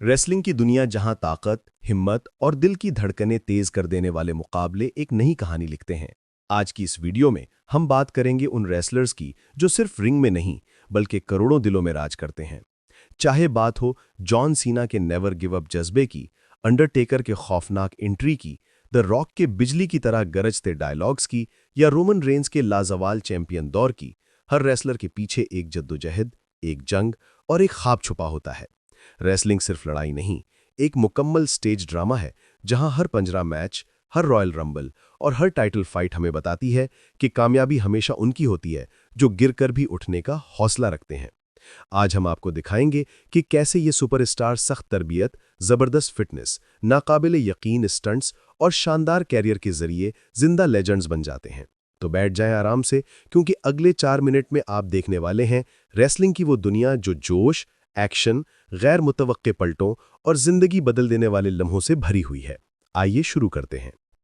Wrestling की दुनिया जहां ताकत, हिम्मत और दिल की धड़कनें तेज कर देने वाले मुकाबले एक नई कहानी लिखते हैं। आज की इस वीडियो में हम बात करेंगे उन रेसलर्स की जो सिर्फ रिंग में नहीं बल्कि करोड़ों दिलों में राज करते हैं। चाहे बात हो जॉन सीना के नेवर गिव अप जज्बे की, अंडरटेकर के खौफनाक एंट्री की, द रॉक के बिजली की तरह गरजते डायलॉग्स की, या रोमन रेंस के लाजवाल चैंपियन दौर की, हर रेसलर के पीछे एक जद्दोजहद, एक जंग और एक ख्वाब छुपा होता है। रेसलिंग सिर्फ लड़ाई नहीं, एक मुकम्मल स्टेज ड्रामा है जहां हर पंजरा मैच, हर रॉयल रंबल और हर टाइटल फाइट हमें बताती है कि कामयाबी हमेशा उनकी होती है जो गिरकर भी उठने का हौसला रखते हैं। आज हम आपको दिखाएंगे कि कैसे ये सुपरस्टार सख्त तरबियत, जबरदस्त फिटनेस, नाकाबिले यकीन स्टंट्स और शानदार कैरियर के जरिए जिंदा लेजेंड्स बन जाते हैं। तो बैठ जाएं आराम से, क्योंकि अगले 4 मिनट में आप देखने वाले हैं रेसलिंग की वो दुनिया जो जोश, एक्शन, गैर मुतवक्के पलटों और जिंदगी बदल देने वाले लम्हों से भरी हुई है। आइए शुरू करते हैं।